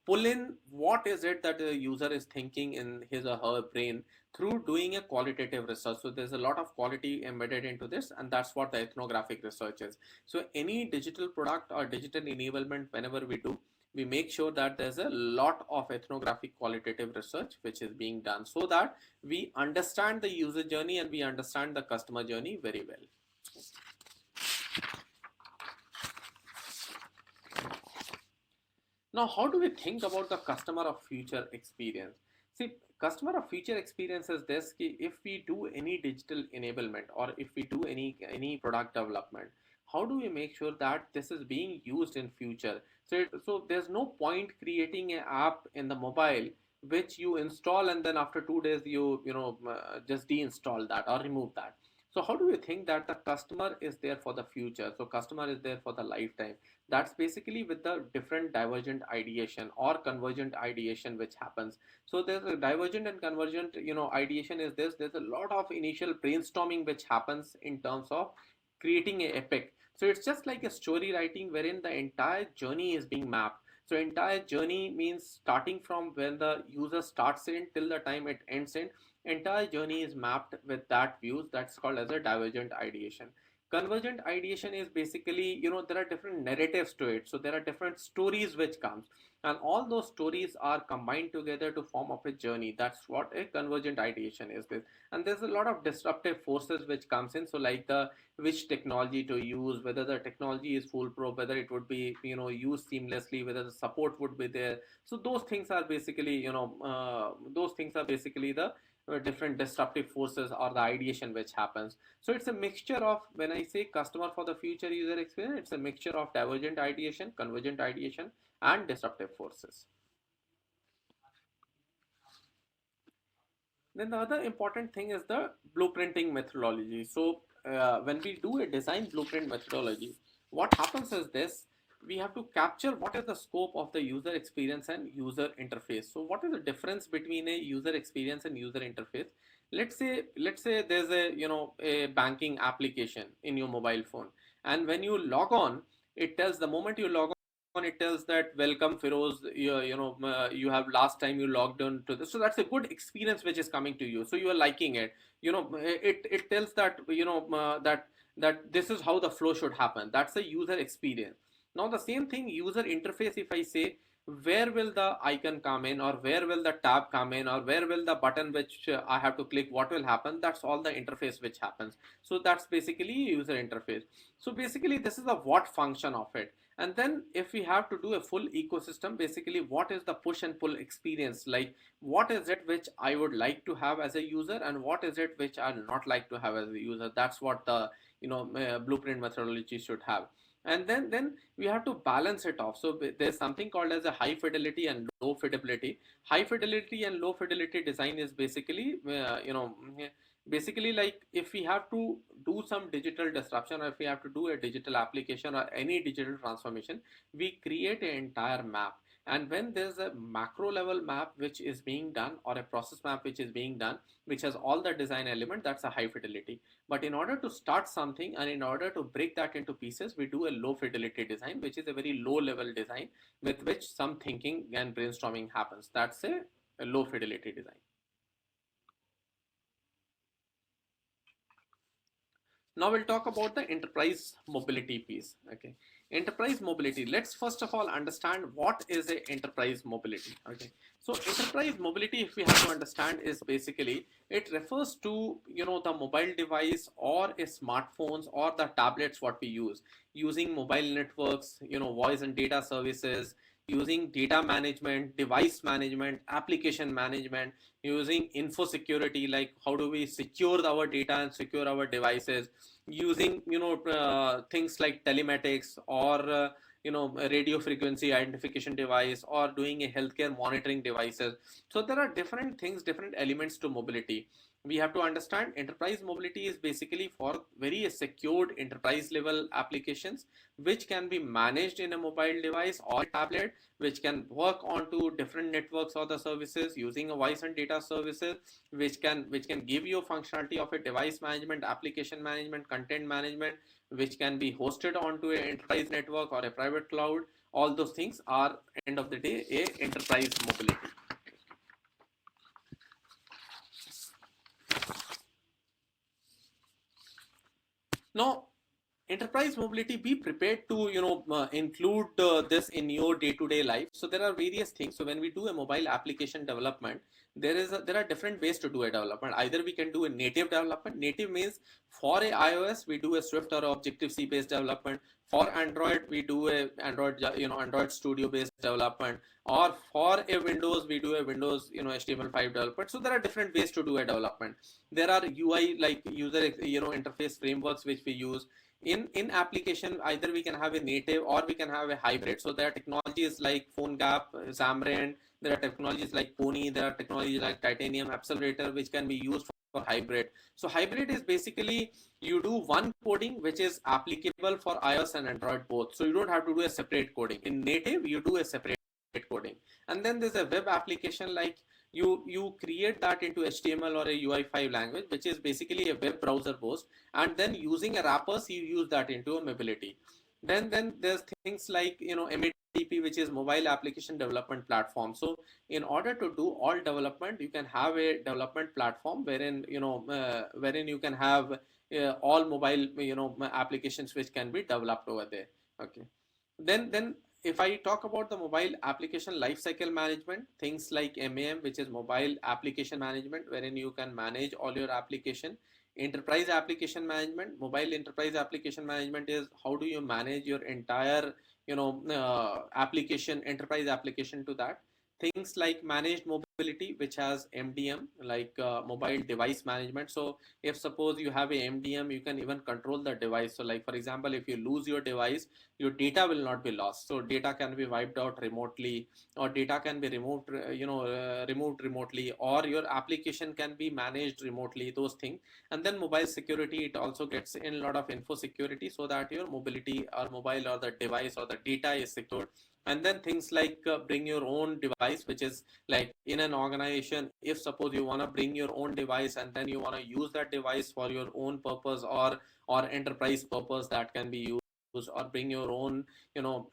pull in what is it that the user is thinking in his or her brain through doing a qualitative research. So there's a lot of quality embedded into this, and that's what the ethnographic research is. So any digital product or digital enablement, whenever we do, we make sure that there's a lot of ethnographic qualitative research which is being done so that we understand the user journey and we understand the customer journey very well. Now, how do we think about the customer of future experience? See, customer of future experience is this: ki if we do any digital enablement or if we do any product development, how do we make sure that this is being used in future? So there's no point creating an app in the mobile which you install and then after 2 days you just deinstall that or remove that. So how do you think that the customer is there for the future? So customer is there for the lifetime. That's basically with the different divergent ideation or convergent ideation which happens. So there's a divergent and convergent ideation is this: there's a lot of initial brainstorming which happens in terms of creating a epic. So it's just like a story writing wherein the entire journey is being mapped. So entire journey means starting from when the user starts in till the time it ends in, entire journey is mapped with that views. That's called as a divergent ideation. Convergent ideation is basically, there are different narratives to it. So there are different stories which comes, and all those stories are combined together to form up a journey. That's what a convergent ideation is this. And there's a lot of disruptive forces which comes in. So like the which technology to use, whether the technology is foolproof, whether it would be used seamlessly, whether the support would be there. So those things are basically the different disruptive forces or the ideation which happens. So it's a mixture of, when I say customer for the future user experience, it's a mixture of divergent ideation, convergent ideation, and disruptive forces. Then the other important thing is the blueprinting methodology. So when we do a design blueprint methodology, what happens is this: we have to capture what is the scope of the user experience and user interface. So what is the difference between a user experience and user interface? Let's say there's a banking application in your mobile phone, and when you log on, it tells, the moment you log on, it tells that welcome Firoz, you have last time you logged on to this. So that's a good experience which is coming to you, so you are liking it. It tells that that this is how the flow should happen. That's the user experience. Now the same thing, user interface, if I say, where will the icon come in, or where will the tab come in, or where will the button which I have to click, what will happen? That's all the interface which happens. So that's basically user interface. So basically this is the what function of it. And then if we have to do a full ecosystem, basically what is the push and pull experience, like what is it which I would like to have as a user and what is it which I not like to have as a user. That's what the blueprint methodology should have. And then we have to balance it off. So there's something called as a high fidelity and low fidelity. High fidelity and low fidelity design is basically basically like if we have to do some digital disruption, or if we have to do a digital application or any digital transformation, we create an entire map. And when there's a macro level map which is being done, or a process map which is being done, which has all the design element, that's a high fidelity. But in order to start something and in order to break that into pieces, we do a low fidelity design, which is a very low level design with which some thinking and brainstorming happens. That's a low fidelity design. Now we'll talk about the enterprise mobility piece. Okay, enterprise mobility. Let's first of all understand what is a enterprise mobility. Okay, so enterprise mobility, if we have to understand, is basically, it refers to the mobile device or a smartphones or the tablets what we use, using mobile networks, voice and data services, using data management, device management, application management, using info security, like how do we secure our data and secure our devices, using things like telematics or radio frequency identification device, or doing a healthcare monitoring devices. So there are different things, different elements to mobility. We have to understand enterprise mobility is basically for very secured enterprise level applications which can be managed in a mobile device or a tablet, which can work onto different networks or the services using a voice and data services, which can give you functionality of a device management, application management, content management, which can be hosted onto an enterprise network or a private cloud. All those things are, end of the day, a enterprise mobility. Now, enterprise mobility, be prepared to include this in your day-to-day life. So there are various things. So when we do a mobile application development, there are different ways to do a development. Either we can do a native development. Native means for a iOS we do a Swift or Objective C based development. For Android we do a Android Studio based development, or for a Windows we do a Windows HTML5 development. So there are different ways to do a development. There are UI, like user interface frameworks, which we use. In application, either we can have a native or we can have a hybrid. So there are technologies like PhoneGap, Xamarin, there are technologies like Pony, there are technologies like Titanium Accelerator, which can be used for hybrid. So hybrid is basically you do one coding which is applicable for iOS and Android both. So you don't have to do a separate coding. In native, you do a separate coding. And then there's a web application, like you create that into HTML or a UI5 language, which is basically a web browser host, and then using a wrappers you use that into a mobility. Then there's things like MADP, which is mobile application development platform. So in order to do all development, you can have a development platform wherein wherein you can have all mobile applications which can be developed over there. Okay. Then if I talk about the mobile application lifecycle management, things like MAM, which is mobile application management, wherein you can manage all your application. Enterprise application management, mobile enterprise application management is how do you manage your entire application, enterprise application to that. Things like managed mobility, which has MDM, like mobile device management. So if suppose you have a MDM, you can even control the device. So like for example, if you lose your device, your data will not be lost. So data can be wiped out remotely, or data can be removed removed remotely, or your application can be managed remotely, those things. And then mobile security, it also gets in a lot of info security, so that your mobility or mobile or the device or the data is secured. And then things like bring your own device, which is like in an organization, if suppose you want to bring your own device and then you want to use that device for your own purpose or enterprise purpose, that can be used. Or bring your own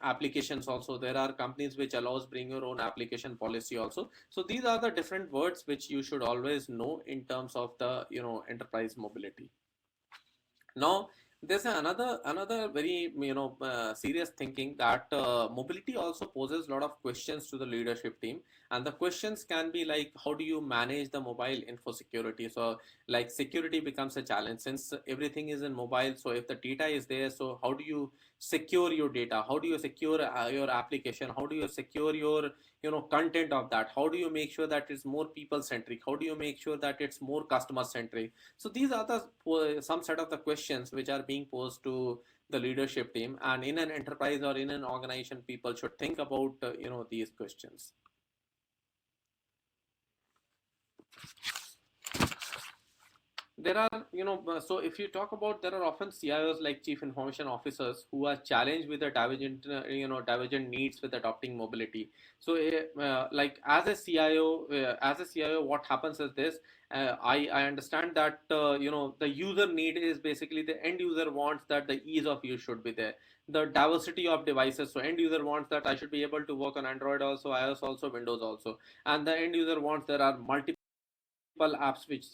applications also. There are companies which allows bring your own application policy also. So these are the different words which you should always know in terms of the enterprise mobility. Now there's another very serious thinking, that mobility also poses a lot of questions to the leadership team. And the questions can be like, how do you manage the mobile info security? So like security becomes a challenge since everything is in mobile. So if the data is there, so how do you secure your data? How do you secure your application? How do you secure your content of that? How do you make sure that it's more people centric? How do you make sure that it's more customer centric? So these are the some set of the questions which are being posed to the leadership team, and in an enterprise or in an organization, people should think about these questions. There are so if you talk about, there are often CIOs, like chief information officers, who are challenged with the divergent divergent needs with adopting mobility. So like as a CIO, what happens is this. I understand that the user need is basically, the end user wants that the ease of use should be there, the diversity of devices. So end user wants that I should be able to work on Android also, iOS also, Windows also. And the end user wants there are multiple apps which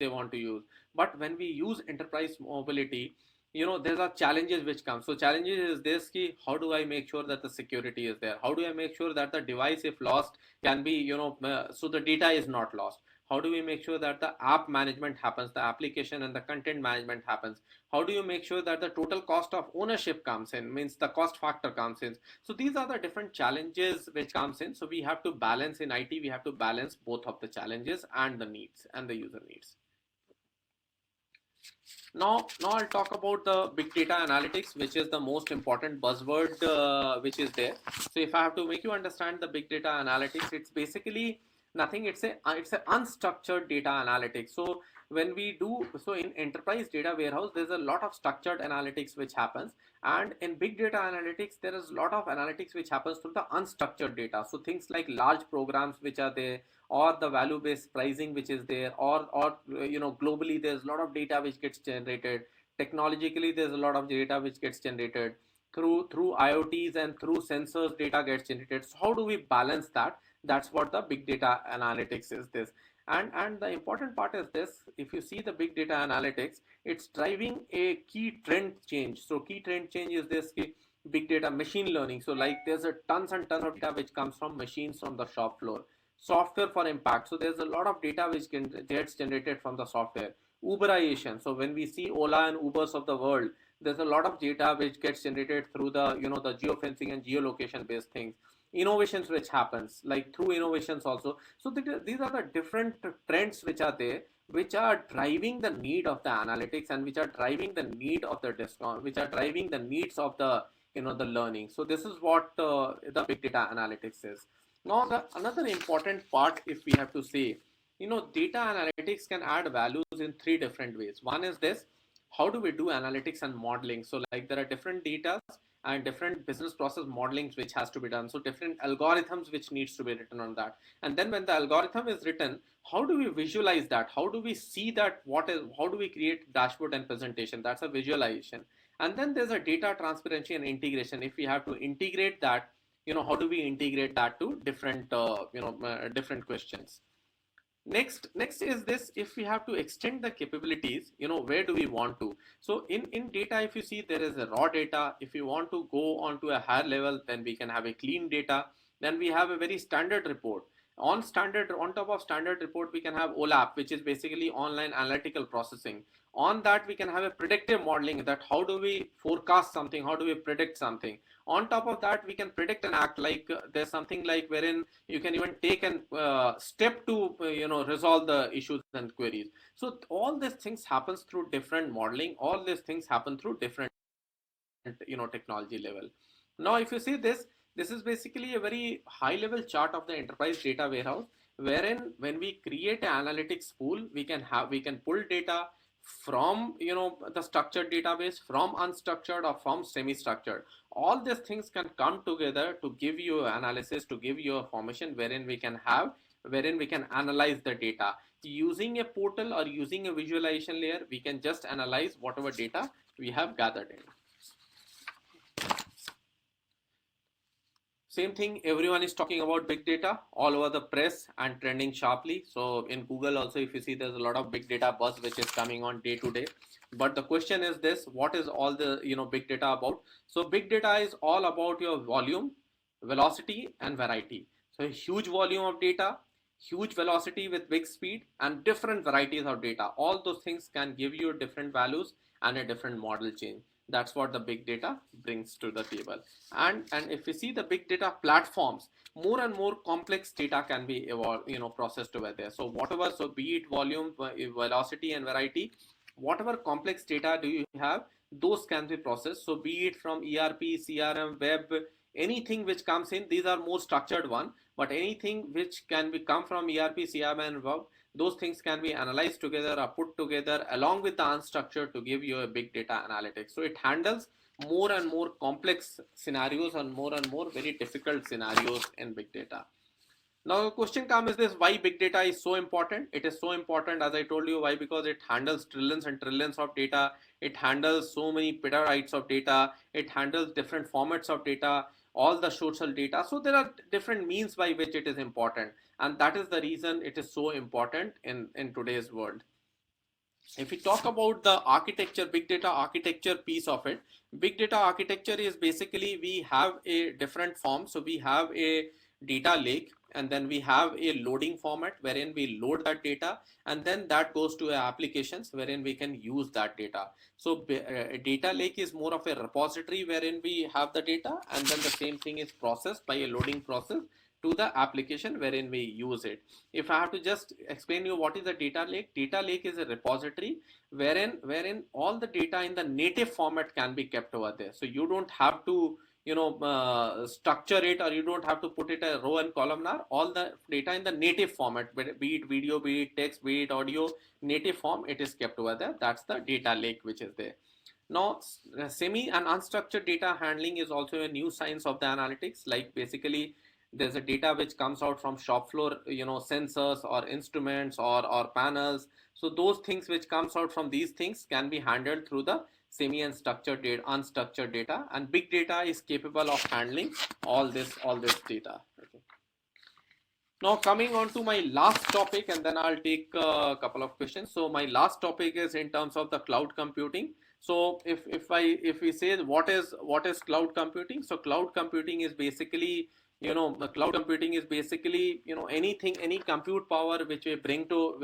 they want to use. But when we use enterprise mobility, there are challenges which come. So challenges is this key: how do I make sure that the security is there? How do I make sure that the device, if lost, can be so the data is not lost? How do we make sure that the app management happens, the application and the content management happens? How do you make sure that the total cost of ownership comes in, means the cost factor comes in? So these are the different challenges which comes in. So we have to balance in IT, we have to balance both of the challenges and the needs and the user needs. Now I'll talk about the big data analytics, which is the most important buzzword which is there. So if I have to make you understand the big data analytics, it's basically nothing. It's a unstructured data analytics. So when we do so in enterprise data warehouse, there's a lot of structured analytics which happens, and in big data analytics there is a lot of analytics which happens through the unstructured data. So things like large programs which are there, or the value based pricing which is there, or globally there's a lot of data which gets generated. Technologically there's a lot of data which gets generated through IoTs and through sensors. Data gets generated. So how do we balance that? That's what the big data analytics is this. And the important part is this: if you see the big data analytics, it's driving a key trend change. So key trend change is this: big data machine learning. So like there's a tons and tons of data which comes from machines from the shop floor. Software for impact. So there's a lot of data which gets generated from the software. Uberization. So when we see Ola and Ubers of the world, there's a lot of data which gets generated through the geofencing and geolocation based things. Innovations which happens like through innovations also. So these are the different trends which are there, which are driving the need of the analytics, and which are driving the need of the discount, which are driving the needs of the learning. So this is what the big data analytics is. Now, another important part, if we have to say, data analytics can add values in three different ways. One is this: how do we do analytics and modeling? So like there are different data and different business process modelings which has to be done. So different algorithms which needs to be written on that. And then when the algorithm is written, how do we visualize that? How do we see that? How do we create dashboard and presentation? That's a visualization. And then there's a data transparency and integration. If we have to integrate that, how do we integrate that to different different questions? Next is this: if we have to extend the capabilities, where do we want to? So in data, if you see, there is a raw data. If you want to go on to a higher level, then we can have a clean data. Then we have a very standard report. On top of standard report, we can have OLAP, which is basically online analytical processing. On that, we can have a predictive modeling, that how do we forecast something, how do we predict something. On top of that, we can predict and act. Like there's something like wherein you can even take an step to resolve the issues and queries. So all these things happens through different modeling. All these things happen through different technology level. Now if you see this is basically a very high level chart of the enterprise data warehouse, wherein when we create an analytics pool, we can pull data from the structured database, from unstructured, or from semi-structured. All these things can come together to give you analysis, to give you a formation wherein we can analyze the data. Using a portal or using a visualization layer, we can just analyze whatever data we have gathered in. Same thing, everyone is talking about big data all over the press and trending sharply. So in Google also, if you see, there's a lot of big data buzz which is coming on day to day. But the question is this: what is all the big data about? So big data is all about your volume, velocity, and variety. So a huge volume of data, huge velocity with big speed, and different varieties of data. All those things can give you different values and a different model change. That's what the big data brings to the table. And if you see the big data platforms, more and more complex data can be processed over there. So whatever, so be it volume, velocity, and variety, whatever complex data do you have, those can be processed. So be it from ERP, CRM, web, anything which comes in, these are more structured one, but anything which can come from ERP, CRM, and web, those things can be analyzed together or put together along with the unstructured to give you a big data analytics. So it handles more and more complex scenarios and more very difficult scenarios in big data. Now the question comes is this: why big data is so important? It is so important, as I told you, why? Because it handles trillions and trillions of data. It handles so many petabytes of data. It handles different formats of data, all the social data. So there are different means by which it is important, and that is the reason it is so important in today's world. If we talk about the architecture, big data architecture piece of it, big data architecture is basically, we have a different form. So we have a data lake, and then we have a loading format wherein we load that data, and then that goes to applications wherein we can use that data. So a data lake is more of a repository wherein we have the data, and then the same thing is processed by a loading process to the application wherein we use it. If I have to just explain you what is a data lake is a repository wherein all the data in the native format can be kept over there. So you don't have to structure it, or you don't have to put it a row and columnar. All the data in the native format, be it video, be it text, be it audio, native form, it is kept over there. That's the data lake which is there. Now, semi and unstructured data handling is also a new science of the analytics. Like basically, there's a data which comes out from shop floor, sensors or instruments or panels. So those things which comes out from these things can be handled through the semi and structured data, unstructured data, and big data is capable of handling all this data. Okay. Now coming on to my last topic, and then I'll take a couple of questions. So my last topic is in terms of the cloud computing. So if we say what is cloud computing? So cloud computing is basically, cloud computing is basically, anything, any compute power which we bring to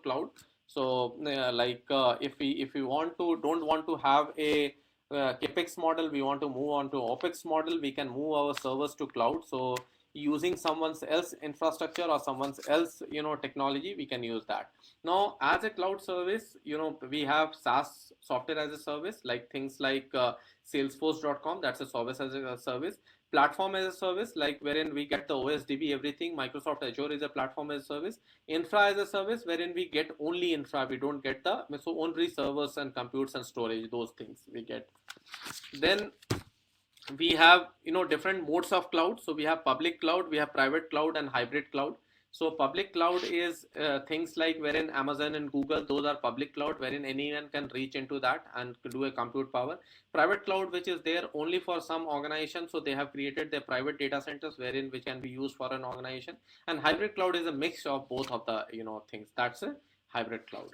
cloud. So if we don't want to have a capex model, we want to move on to opex model, we can move our servers to cloud. So using someone else infrastructure or someone else technology, we can use that. Now as a cloud service, we have SaaS, software as a service, like things like salesforce.com, that's a service as a service. Platform as a service, like wherein we get the OSDB, everything. Microsoft Azure is a platform as a service. Infra as a service, wherein we get only infra, we don't get the only servers and computes and storage, those things we get. Then we have different modes of cloud. So we have public cloud, we have private cloud, and hybrid cloud. So public cloud is things like wherein Amazon and Google, those are public cloud wherein anyone can reach into that and do a compute power. Private cloud, which is there only for some organization, so they have created their private data centers wherein which can be used for an organization. And hybrid cloud is a mix of both of the things. That's a hybrid cloud.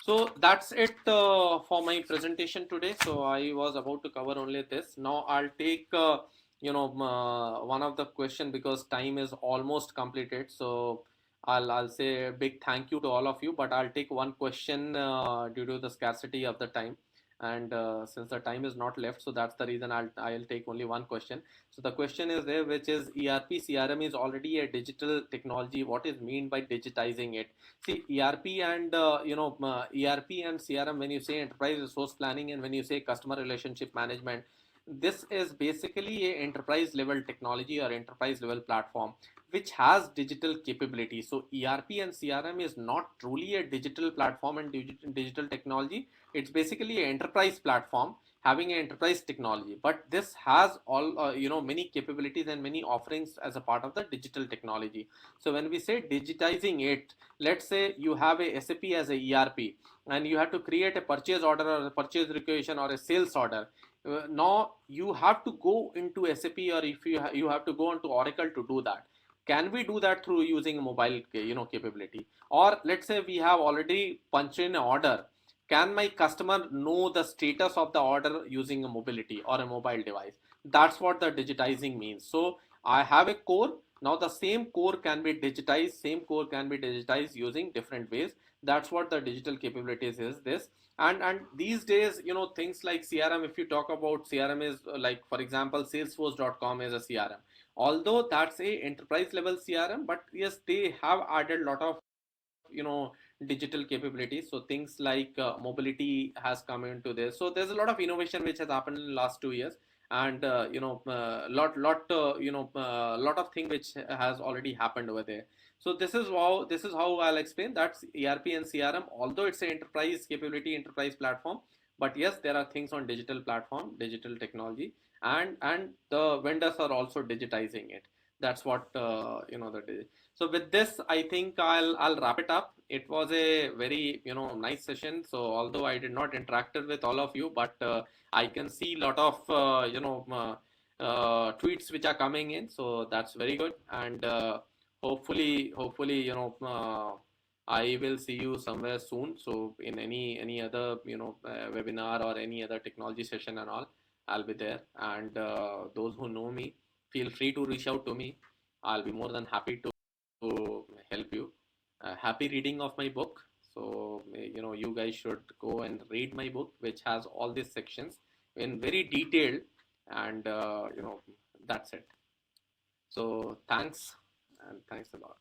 So that's it for my presentation today. So I was about to cover only this. Now I'll take one of the question, because time is almost completed. So I'll say a big thank you to all of you, but I'll take one question due to the scarcity of the time. And since the time is not left, so that's the reason I'll take only one question. So the question is there, which is ERP CRM is already a digital technology. What is mean by digitizing it? See, ERP and ERP and CRM, when you say enterprise resource planning and when you say customer relationship management, this is basically a enterprise level technology or enterprise level platform which has digital capability. So ERP and CRM is not truly a digital platform and digital technology. It's basically an enterprise platform having an enterprise technology, but this has all many capabilities and many offerings as a part of the digital technology. So when we say digitizing it, let's say you have a SAP as a ERP and you have to create a purchase order or a purchase requisition or a sales order. Now you have to go into SAP, or if you have to go into Oracle to do that. Can we do that through using mobile capability? Or let's say we have already punched in an order. Can my customer know the status of the order using a mobility or a mobile device? That's what the digitizing means. So I have a core. Now the same core can be digitized using different ways. That's what the digital capabilities is this. And these days, things like CRM, if you talk about CRM, is like, for example, salesforce.com is a CRM. Although that's a enterprise level CRM, but yes, they have added a lot of digital capabilities. So things like mobility has come into this. So there's a lot of innovation which has happened in the last 2 years, and lot of things which has already happened over there. So this is how I'll explain. That's ERP and CRM, although it's an enterprise capability, enterprise platform, but yes, there are things on digital platform, digital technology, and the vendors are also digitizing it. That's what that is. So with this, I think I'll wrap it up. It was a very nice session. So although I did not interact with all of you, but I can see a lot of tweets which are coming in. So that's very good. And hopefully I will see you somewhere soon. So in any other webinar or any other technology session and all, I'll be there. And those who know me, feel free to reach out to me. I'll be more than happy to help you. Happy reading of my book. So, you guys should go and read my book, which has all these sections in very detailed, and that's it. So, thanks, and thanks a lot.